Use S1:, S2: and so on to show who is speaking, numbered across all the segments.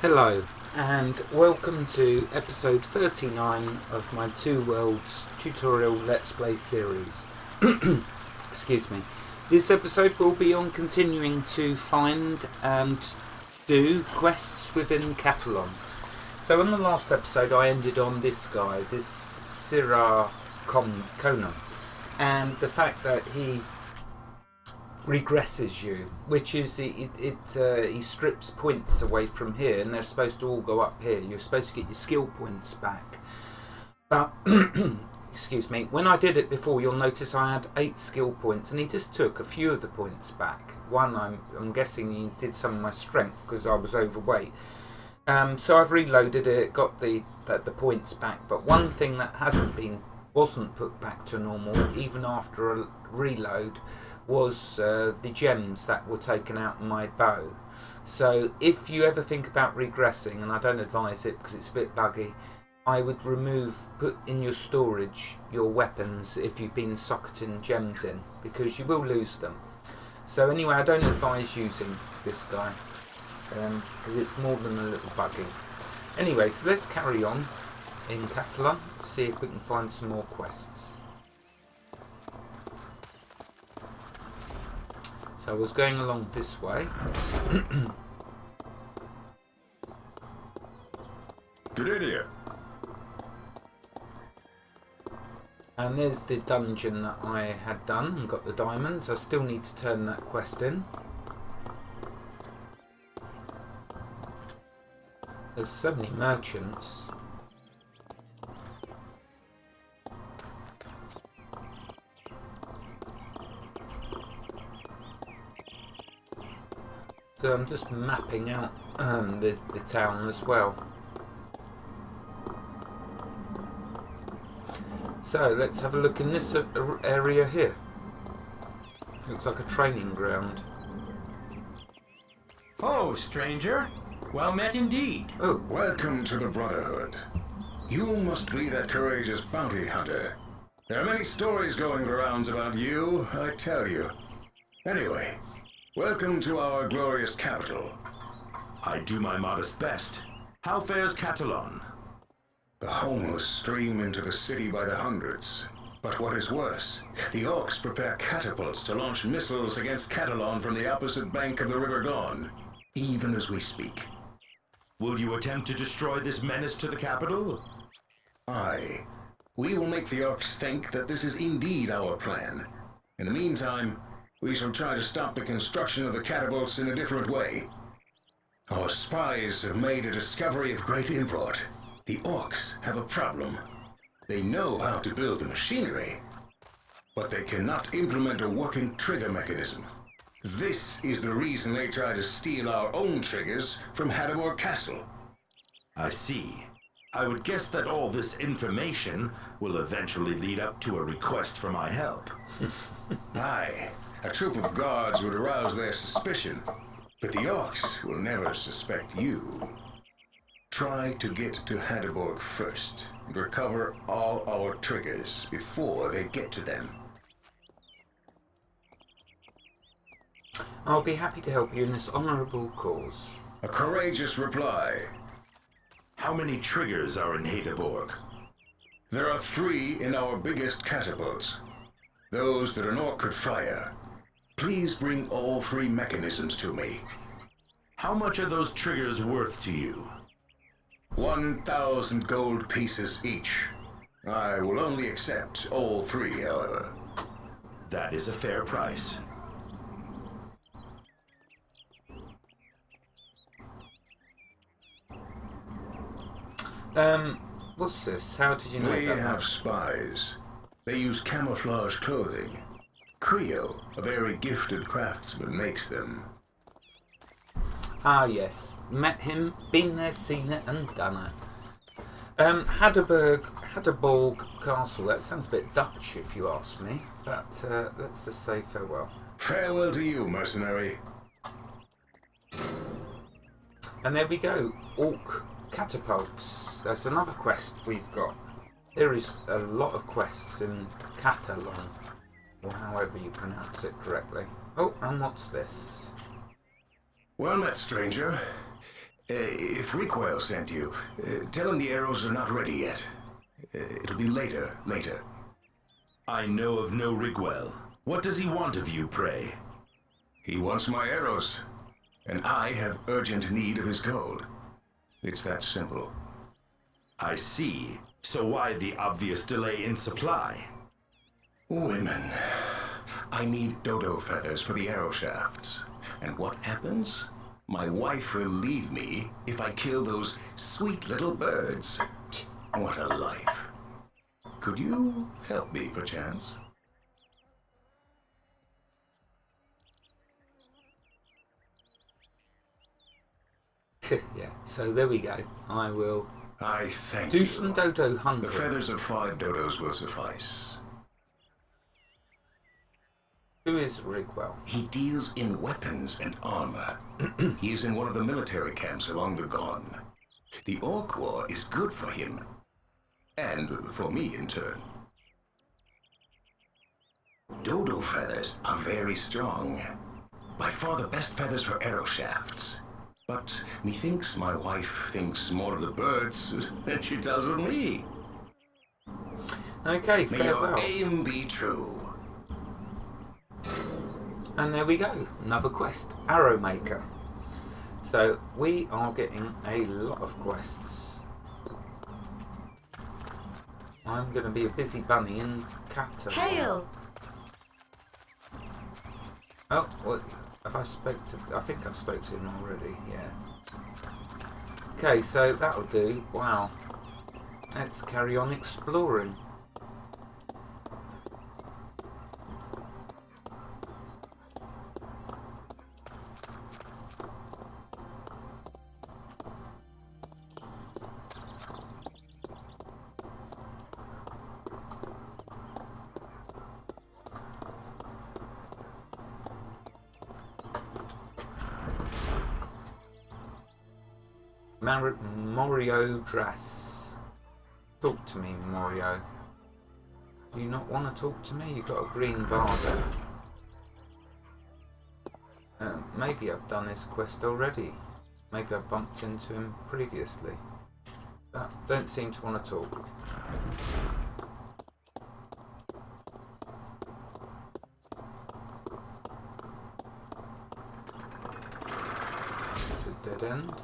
S1: Hello, and welcome to episode 39 of my Two Worlds tutorial Let's Play series. Excuse me. This episode will be on continuing to find and do quests within Cathalon. So in the last episode I ended on this guy, this Sirah Conan, and the fact that he regresses you, which is he strips points away from here, and they're supposed to all go up here. You're supposed to get your skill points back. But excuse me, when I did it before, you'll notice I had 8 skill points, and he just took a few of the points back. One, I'm guessing he did some of my strength because I was overweight. So I've reloaded it, got the points back. But one thing that wasn't put back to normal, even after a reload, was the gems that were taken out of my bow. So if you ever think about regressing, and I don't advise it because it's a bit buggy, I would put in your storage your weapons if you've been socketing gems in, because you will lose them. So anyway, I don't advise using this guy because it's more than a little buggy. Anyway, so let's carry on in Cathalon, see if we can find some more quests. So I was going along this way.
S2: Good idiot.
S1: And there's the dungeon that I had done and got the diamonds. I still need to turn that quest in. There's so many merchants. So I'm just mapping out the town as well. So let's have a look in this area here. Looks like a training ground.
S3: Oh, stranger. Well met indeed.
S1: Oh,
S2: Welcome to the Brotherhood. You must be that courageous bounty hunter. There are many stories going the rounds about you, I tell you. Anyway, welcome to our glorious capital.
S4: I do my modest best. How fares Cathalon?
S2: The homeless stream into the city by the hundreds. But what is worse, the orcs prepare catapults to launch missiles against Cathalon from the opposite bank of the River Gone, even as we speak.
S4: Will you attempt to destroy this menace to the capital?
S2: Aye. We will make the orcs think that this is indeed our plan. In the meantime, we shall try to stop the construction of the catapults in a different way. Our spies have made a discovery of great import. The orcs have a problem. They know how to build the machinery, but they cannot implement a working trigger mechanism. This is the reason they try to steal our own triggers from Hadamor Castle.
S4: I see. I would guess that all this information will eventually lead up to a request for my help.
S2: Aye, a troop of guards would arouse their suspicion, but the orcs will never suspect you. Try to get to Hadamor first and recover all our triggers before they get to them.
S1: I'll be happy to help you in this honourable cause.
S2: A courageous reply.
S4: How many triggers are in Hadeborg?
S2: There are 3 in our biggest catapults. Those that an orc could fire. Please bring all 3 mechanisms to me.
S4: How much are those triggers worth to you?
S2: 1,000 gold pieces each. I will only accept all 3, however.
S4: That is a fair price.
S1: What's this? How did you know
S2: We
S1: that?
S2: have spies. They use camouflage clothing. Creo, a very gifted craftsman, makes them.
S1: Ah yes, met him, been there, seen it and done it. Hadamor Castle, that sounds a bit Dutch if you ask me, but let's just say farewell.
S2: Farewell to you, mercenary.
S1: And there we go, Orc Catapults. That's another quest we've got. There is a lot of quests in Cathalon, or however you pronounce it correctly. Oh, and what's this?
S2: Well met, stranger. If Recoil sent you, tell him the arrows are not ready yet. It'll be later.
S4: I know of no Rigwell. What does he want of you, pray?
S2: He wants my arrows, and I have urgent need of his gold. It's that simple.
S4: I see. So why the obvious delay in supply?
S2: Women. I need dodo feathers for the arrow shafts. And what happens? My wife will leave me if I kill those sweet little birds. What a life. Could you help me, perchance?
S1: Yeah, so there we go. I will
S2: I thank
S1: do
S2: you.
S1: some dodo
S2: The
S1: hunting.
S2: feathers of 5 dodos will suffice.
S1: Who is Rigwell?
S2: He deals in weapons and armor. He is in one of the military camps along the Gone. The Orc War is good for him. And for me in turn. Dodo feathers are very strong. By far the best feathers for arrow shafts. But methinks my wife thinks more of the birds than she does of me.
S1: Okay,
S2: May your
S1: farewell.
S2: aim be true.
S1: And there we go, another quest, Arrow Maker. So we are getting a lot of quests. I'm going to be a busy bunny in Captain.
S5: Hail!
S1: Oh, what? Have I spoke to? I think I've spoke to him already. Yeah. Okay, so that'll do. Wow. Let's carry on exploring. Morio Dress. Talk to me, Morio. Do you not want to talk to me? You've got a green bar there. Maybe I've done this quest already. Maybe I've bumped into him previously. But don't seem to want to talk. It's a dead end.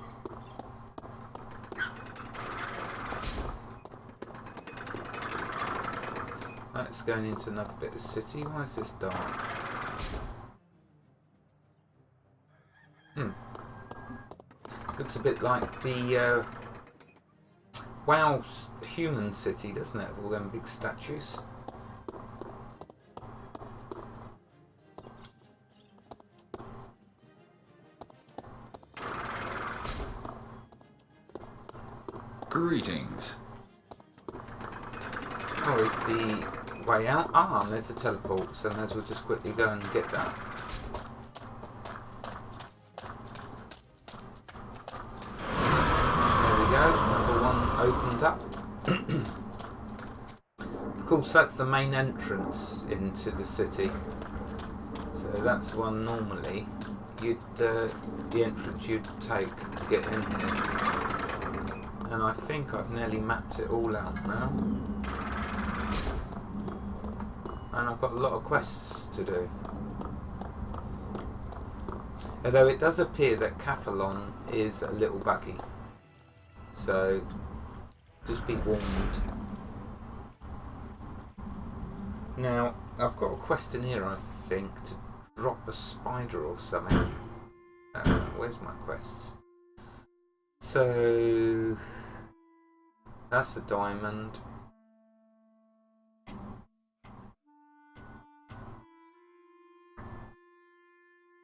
S1: That's going into another bit of the city. Why is this dark? Looks a bit like the WoW human city, doesn't it? Of all them big statues.
S6: Greetings.
S1: Oh, is the way out? Ah, and there's a teleport, so may as well just quickly go and get that. There we go, another one opened up. Of course, that's the main entrance into the city. So that's one normally you'd the entrance you'd take to get in here. And I think I've nearly mapped it all out now. And I've got a lot of quests to do. Although it does appear that Cathalon is a little buggy. So just be warned. Now, I've got a quest in here, I think, to drop a spider or something. Where's my quests? So that's a diamond.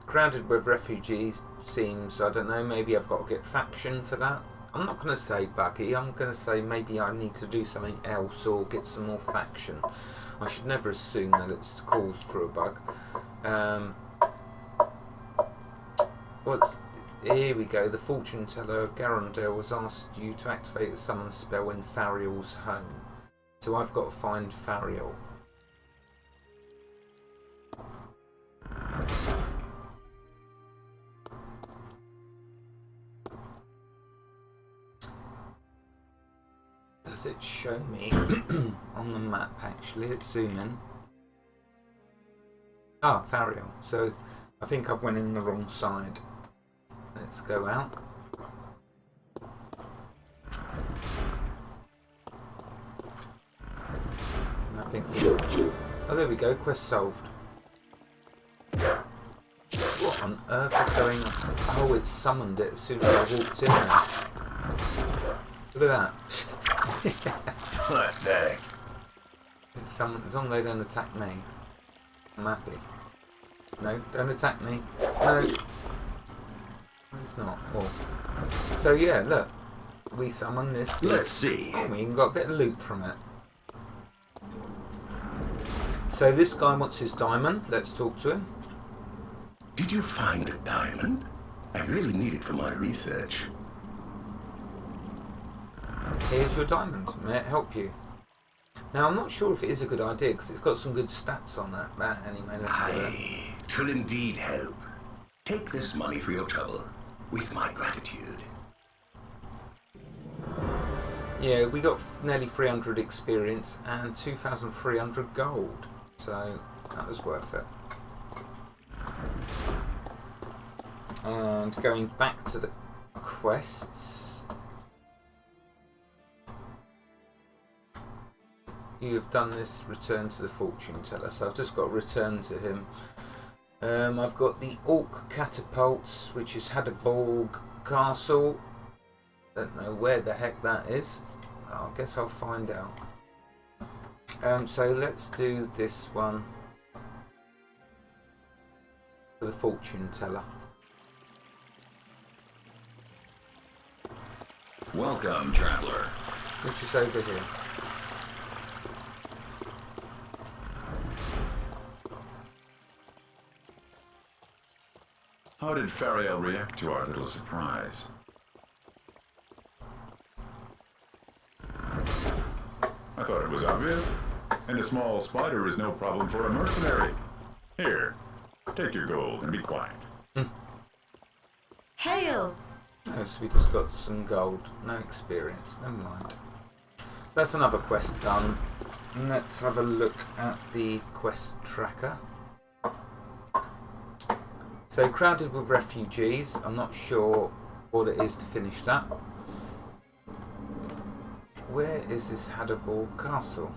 S1: Crowded with refugees seems, I don't know, maybe I've got to get faction for that. I'm not going to say buggy, I'm going to say maybe I need to do something else or get some more faction. I should never assume that it's caused through a bug. Here we go, the fortune teller Garondale has asked you to activate a summon spell in Fariel's home. So I've got to find Fariel. Does it show me on the map actually? Let's zoom in. Ah, Fariel. So I think I went in the wrong side. Let's go out. And I think oh, there we go. Quest solved. What on earth is going on? Oh, it summoned it as soon as I walked in there. Look at that.
S2: What the?
S1: It's summoned, as long as they don't attack me. I'm happy. No, don't attack me. No. It's not. Oh. So yeah, look. We summon this.
S4: Let's see.
S1: Oh, we even got a bit of loot from it. So this guy wants his diamond. Let's talk to him.
S2: Did you find the diamond? I really need it for my research.
S1: Here's your diamond. May it help you? Now I'm not sure if it is a good idea because it's got some good stats on that. But anyway, let's do it.
S2: Aye, 'twill indeed help. Take this money for your trouble, with my gratitude.
S1: Yeah, we got nearly 300 experience and 2,300 gold. So that was worth it. And going back to the quests. You have done this, return to the fortune teller. So I've just got to return to him. I've got the Orc Catapults, which is Hadderborg Castle. Don't know where the heck that is. I guess I'll find out. So let's do this one for the fortune teller.
S6: Welcome, traveler.
S1: Which is over here.
S6: How did Fariel react to our little surprise? I thought it was obvious. And a small spider is no problem for a mercenary. Here, take your gold and be quiet.
S5: Hail!
S1: Oh, so we just got some gold. No experience. Never mind. So that's another quest done. And let's have a look at the quest tracker. So crowded with refugees. I'm not sure what it is to finish that. Where is this Hadderborg Castle?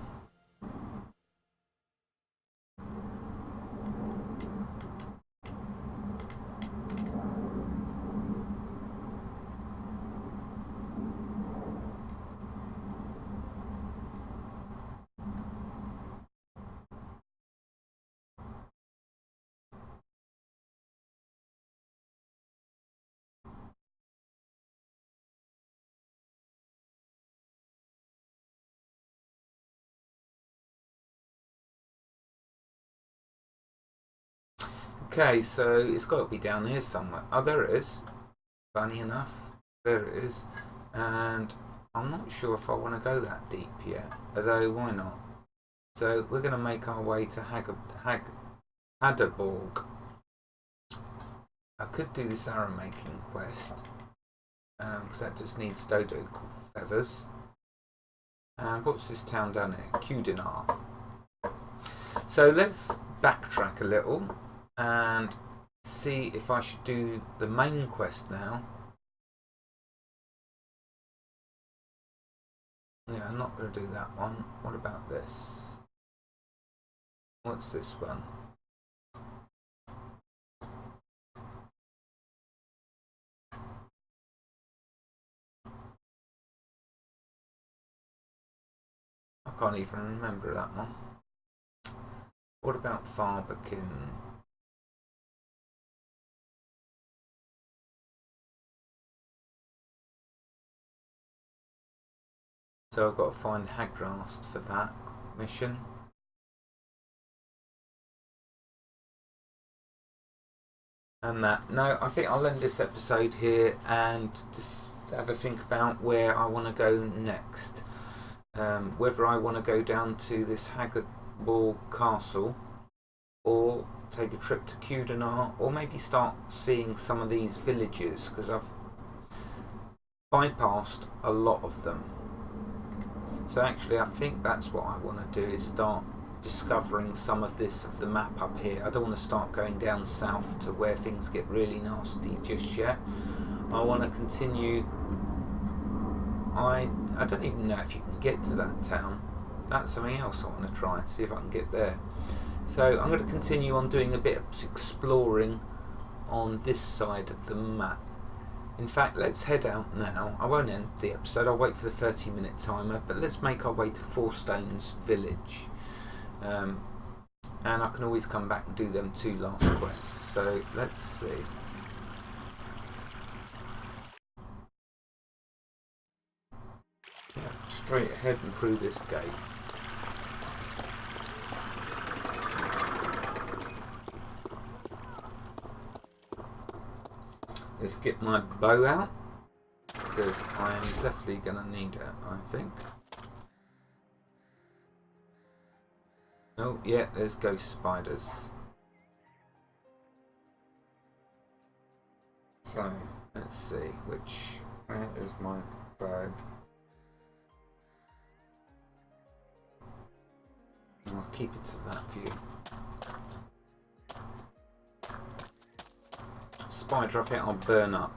S1: Okay, so it's got to be down here somewhere. Oh, there it is. Funny enough, there it is. And I'm not sure if I want to go that deep yet. Although, why not? So we're going to make our way to Hadderborg. I could do this arrow making quest. Because that just needs dodo feathers. And what's this town down here? Kudinar. So let's backtrack a little and see if I should do the main quest now. Yeah, I'm not going to do that one. What about this? What's this one? I can't even remember that one. What about Farberkin? So I've got to find Hagrast for that mission. And that. No, I think I'll end this episode here and just have a think about where I want to go next. Whether I want to go down to this Hadderborg Castle or take a trip to Kudinar or maybe start seeing some of these villages because I've bypassed a lot of them. So actually I think that's what I want to do, is start discovering some of the map up here. I don't want to start going down south to where things get really nasty just yet. I want to continue. I don't even know if you can get to that town. That's something else I want to try, see if I can get there. So I'm going to continue on doing a bit of exploring on this side of the map. In fact, let's head out now. I won't end the episode, I'll wait for the 30-minute timer, but let's make our way to Four Stones Village. And I can always come back and do them 2 last quests. So let's see. Yeah, straight ahead and through this gate. Let's get my bow out, because I am definitely going to need it, I think. Oh, yeah, there's ghost spiders. So, let's see, where is my bow? I'll keep it to that view. Spider, I think I'll burn up.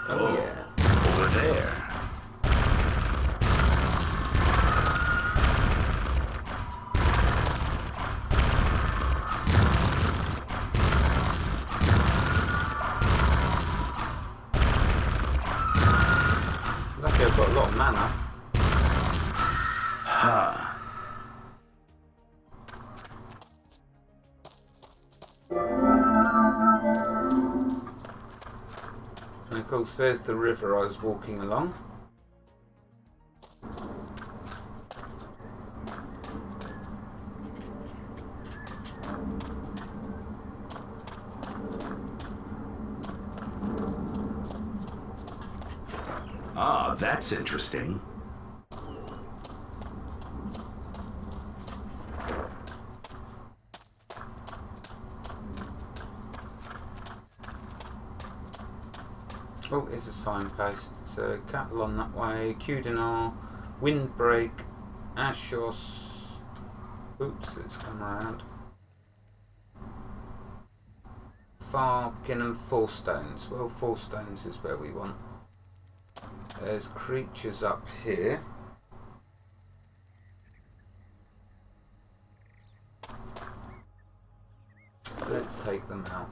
S1: Oh yeah.
S4: Over there.
S1: Lucky I've got a lot of mana. And of course there's the river I was walking along.
S4: Ah, that's interesting.
S1: Oh, it's a signpost. It's a cattle on that way. Cudinar, Windbreak, Ashos. Oops, it's come around. Farkin and Four Stones. Well, Four Stones is where we want. There's creatures up here. Let's take them out.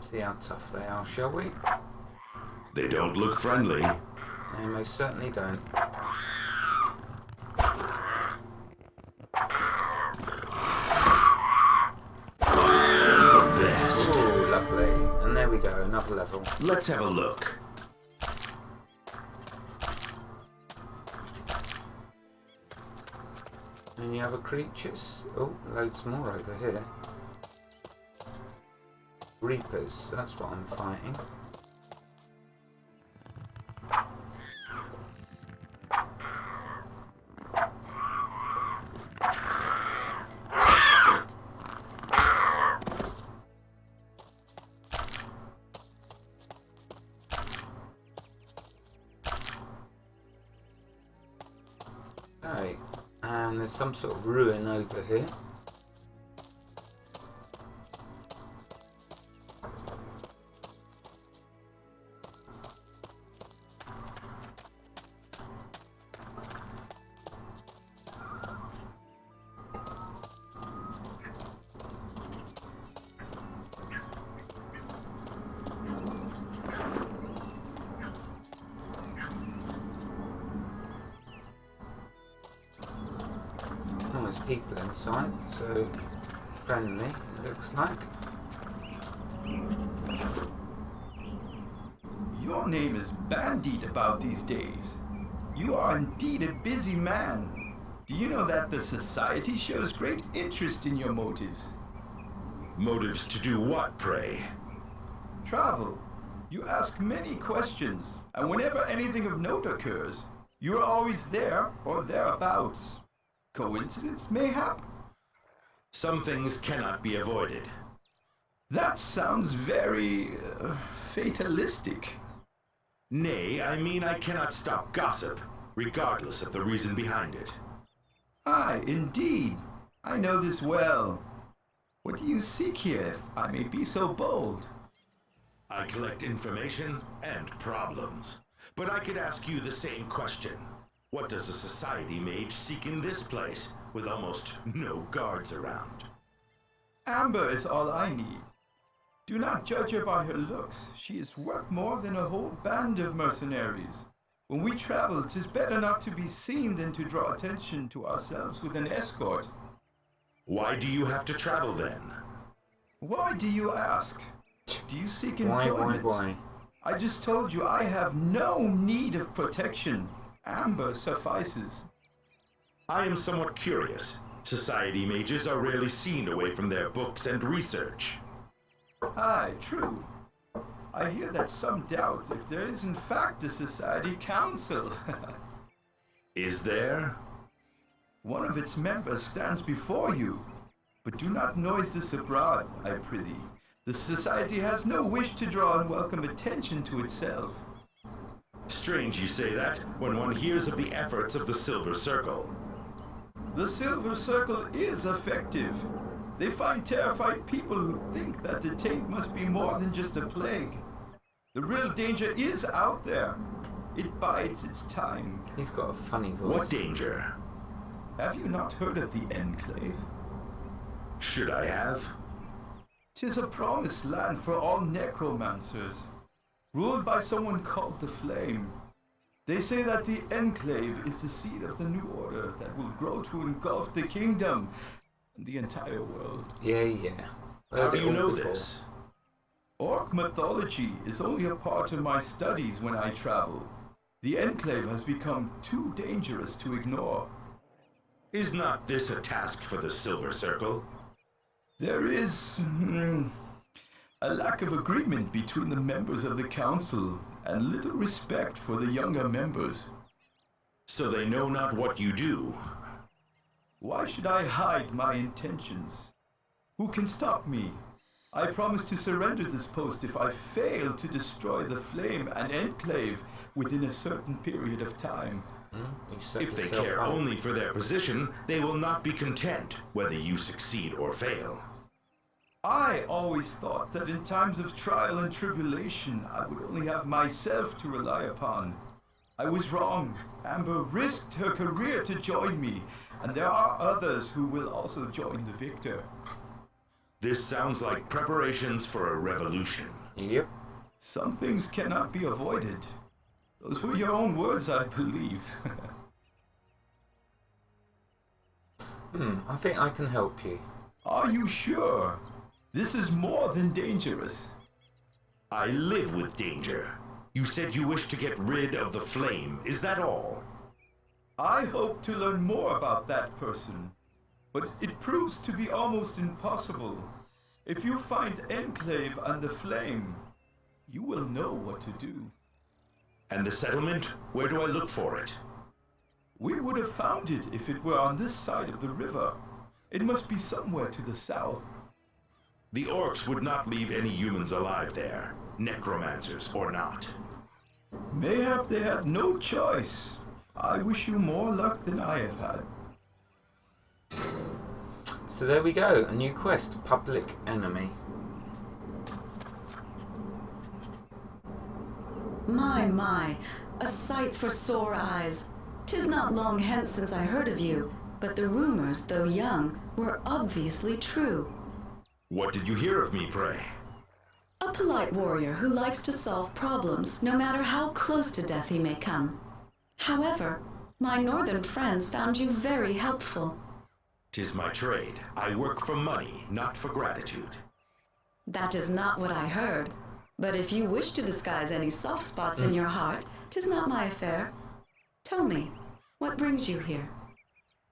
S1: See how tough they are, shall we?
S4: They don't look friendly.
S1: They most certainly don't.
S4: The best.
S1: Oh, lovely. And there we go, another level.
S4: Let's have a look.
S1: Any other creatures? Oh, loads more over here. Reapers, that's what I'm fighting. Okay, and there's some sort of ruin over here. Oh, there's people inside, so friendly, it looks like.
S5: Your name is bandied about these days. You are indeed a busy man. Do you know that the society shows great interest in your motives?
S4: Motives to do what, pray?
S5: Travel. You ask many questions, and whenever anything of note occurs, you are always there or thereabouts. Coincidence, mayhap?
S4: Some things cannot be avoided.
S5: That sounds very fatalistic.
S4: Nay, I mean I cannot stop gossip, regardless of the reason behind it.
S5: Aye, indeed. I know this well. What do you seek here, if I may be so bold?
S4: I collect information and problems. But I could ask you the same question. What does a society mage seek in this place, with almost no guards around?
S5: Amber is all I need. Do not judge her by her looks. She is worth more than a whole band of mercenaries. When we travel, 'tis better not to be seen than to draw attention to ourselves with an escort.
S4: Why do you have to travel then?
S5: Why do you ask? Do you seek employment?
S1: Why?
S5: I just told you I have no need of protection. Amber suffices.
S4: I am somewhat curious. Society mages are rarely seen away from their books and research.
S5: Aye, true. I hear that some doubt if there is in fact a society council.
S4: Is there?
S5: One of its members stands before you. But do not noise this abroad, I prithee. The society has no wish to draw unwelcome attention to itself.
S4: Strange you say that, when one hears of the efforts of the Silver Circle.
S5: The Silver Circle is effective. They find terrified people who think that the taint must be more than just a plague. The real danger is out there. It bides its time.
S1: He's got a funny voice.
S4: What danger?
S5: Have you not heard of the Enclave?
S4: Should I have?
S5: 'Tis a promised land for all necromancers, ruled by someone called the Flame. They say that the Enclave is the seed of the new order that will grow to engulf the kingdom and the entire world.
S1: Yeah.
S4: How
S1: Heard
S4: do
S1: it
S4: you
S1: all
S4: know
S1: before.
S4: this?
S5: Orc mythology is only a part of my studies when I travel. The Enclave has become too dangerous to ignore.
S4: Is not this a task for the Silver Circle?
S5: There is a lack of agreement between the members of the council and little respect for the younger members.
S4: So they know not what you do.
S5: Why should I hide my intentions? Who can stop me? I promise to surrender this post if I fail to destroy the Flame and Enclave within a certain period of time.
S1: You set
S4: If they
S1: yourself
S4: care
S1: up.
S4: only for their position, they will not be content, whether you succeed or fail.
S5: I always thought that in times of trial and tribulation, I would only have myself to rely upon. I was wrong. Amber risked her career to join me, and there are others who will also join the victor.
S4: This sounds like preparations for a revolution.
S1: Yep.
S5: Some things cannot be avoided. Those were your own words, I believe.
S1: I think I can help you.
S5: Are you sure? This is more than dangerous.
S4: I live with danger. You said you wish to get rid of the Flame. Is that all?
S5: I hope to learn more about that person, but it proves to be almost impossible. If you find Enclave and the Flame, you will know what to do.
S4: And the settlement? Where do I look for it?
S5: We would have found it if it were on this side of the river. It must be somewhere to the south.
S4: The orcs would not leave any humans alive there, necromancers or not.
S5: Mayhap they had no choice. I wish you more luck than I have had.
S1: So there we go. A new quest. Public Enemy.
S7: My, a sight for sore eyes. 'Tis not long hence since I heard of you, but the rumors, though young, were obviously true.
S4: What did you hear of me, pray?
S7: A polite warrior who likes to solve problems, no matter how close to death he may come. However, my northern friends found you very helpful.
S4: 'Tis my trade. I work for money, not for gratitude.
S7: That is not what I heard. But if you wish to disguise any soft spots in your heart, 'tis not my affair. Tell me, what brings you here?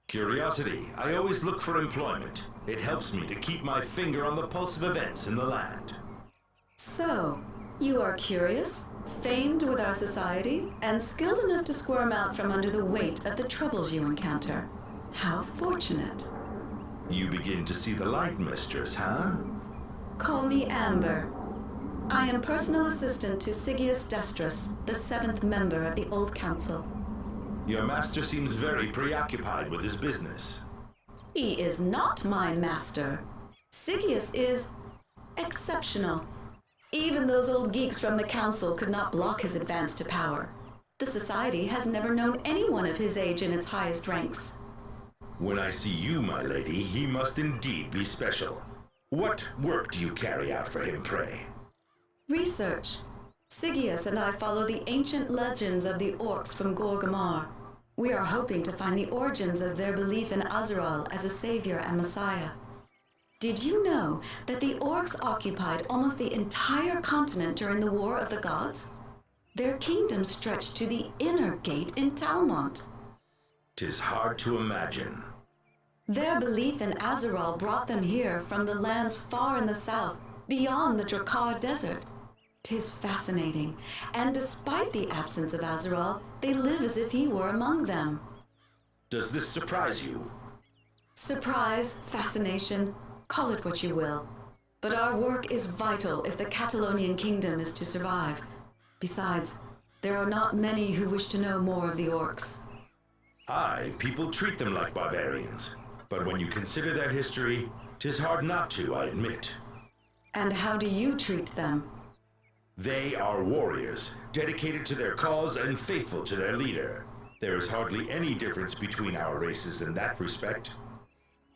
S4: Curiosity. I always look for employment. It helps me to keep my finger on the pulse of events in the land.
S7: So, you are curious, famed with our society, and skilled enough to squirm out from under the weight of the troubles you encounter. How fortunate.
S4: You begin to see the light, mistress, huh?
S7: Call me Amber. I am personal assistant to Sigius Destrus, the 7th member of the Old Council.
S4: Your master seems very preoccupied with his business.
S7: He is not my master. Sigius is exceptional. Even those old geeks from the council could not block his advance to power. The society has never known anyone of his age in its highest ranks.
S4: When I see you, my lady, he must indeed be special. What work do you carry out for him, pray?
S7: Research. Sigius and I follow the ancient legends of the orcs from Gorgamar. We are hoping to find the origins of their belief in Azeral as a savior and messiah. Did you know that the orcs occupied almost the entire continent during the War of the Gods? Their kingdom stretched to the inner gate in Talmont.
S4: 'Tis hard to imagine.
S7: Their belief in Azeral brought them here from the lands far in the south, beyond the Drakkar Desert. 'Tis fascinating, and despite the absence of Azeral, they live as if he were among them.
S4: Does this surprise you?
S7: Surprise, fascination, call it what you will. But our work is vital if the Catalonian kingdom is to survive. Besides, there are not many who wish to know more of the orcs.
S4: Aye, people treat them like barbarians. But when you consider their history, 'tis hard not to, I admit.
S7: And how do you treat them?
S4: They are warriors, dedicated to their cause and faithful to their leader. There is hardly any difference between our races in that respect.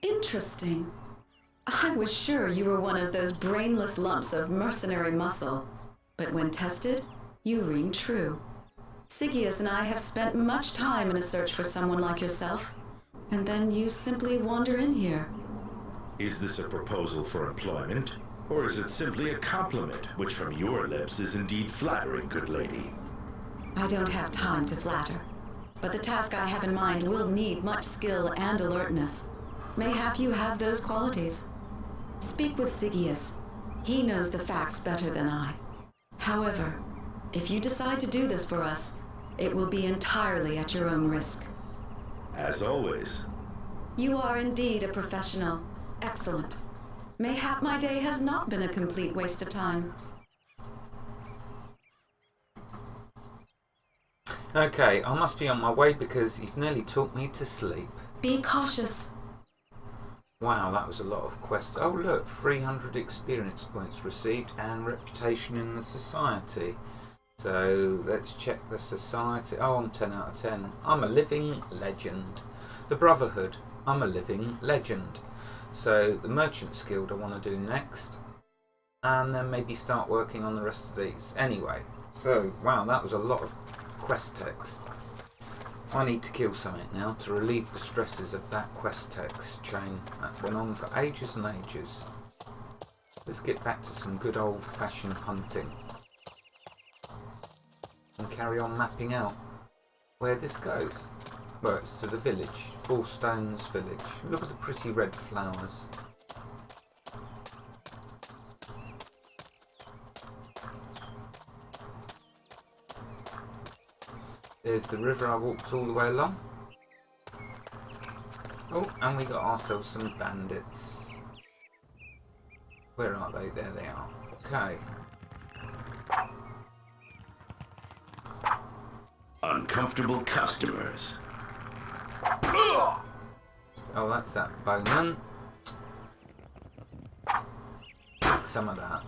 S7: Interesting. I was sure you were one of those brainless lumps of mercenary muscle. But when tested, you ring true. Sigius and I have spent much time in a search for someone like yourself, and then you simply wander in here.
S4: Is this a proposal for employment? Or is it simply a compliment, which from your lips is indeed flattering, good lady?
S7: I don't have time to flatter, but the task I have in mind will need much skill and alertness. Mayhap you have those qualities. Speak with Sigius. He knows the facts better than I. However, if you decide to do this for us, it will be entirely at your own risk.
S4: As always.
S7: You are indeed a professional. Excellent. Mayhap my day has not been a complete waste of time.
S1: Okay, I must be on my way because you've nearly talked me to sleep.
S7: Be cautious.
S1: Wow, that was a lot of quests. Oh look, 300 experience points received and reputation in the society. So let's check the society. Oh, I'm 10 out of 10. I'm a living legend. The Brotherhood. I'm a living legend. So the Merchants Guild I want to do next. And then maybe start working on the rest of these. Anyway, so wow, that was a lot of quest text. I need to kill something now to relieve the stresses of that quest text chain that went on for ages and ages. Let's get back to some good old-fashioned hunting and carry on mapping out where this goes. Well, it's to the village, Four Stones Village. Look at the pretty red flowers. There's the river I walked all the way along. Oh, and we got ourselves some bandits. Where are they? There they are. Okay.
S4: Uncomfortable customers.
S1: Oh, that's that bowman. Take some of that.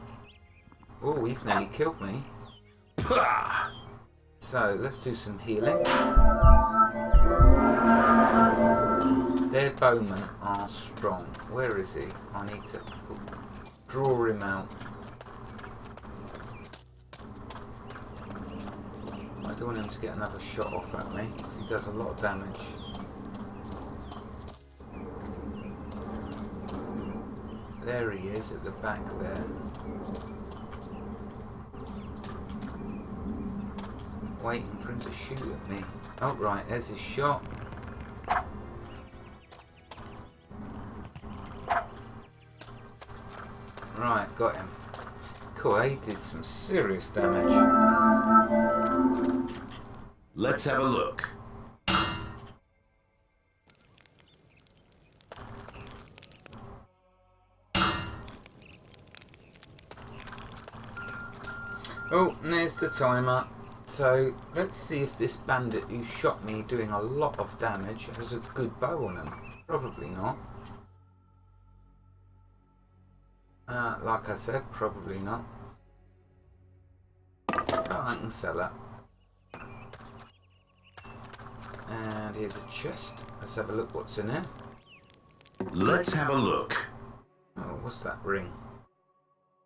S1: Oh, he's nearly killed me.
S4: Pah!
S1: So, let's do some healing. Their bowmen are strong. Where is he? I need to draw him out. I don't want him to get another shot off at me, because he does a lot of damage. There he is at the back there. Waiting for him to shoot at me. Oh right, there's his shot. Right, got him. Cool, he did some serious damage.
S4: Let's have a look.
S1: Oh, and there's the timer. So let's see if this bandit who shot me doing a lot of damage has a good bow on him. Probably not. Like I said, probably not. But I can sell it. And here's a chest. Let's have a look what's in here.
S4: Let's have a look.
S1: Oh, what's that ring?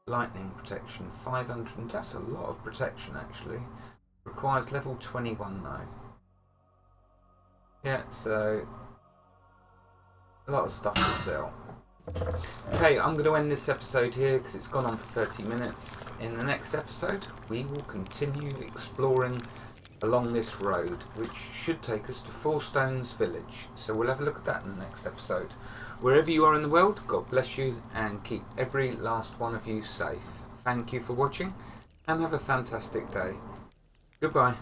S1: Lightning protection, 500. That's a lot of protection actually. Requires level 21 though. Yeah, so a lot of stuff to sell. Okay, I'm going to end this episode here because it's gone on for 30 minutes. In the next episode, we will continue exploring along this road, which should take us to Four Stones Village. So we'll have a look at that in the next episode. Wherever you are in the world, God bless you and keep every last one of you safe. Thank you for watching and have a fantastic day. Goodbye.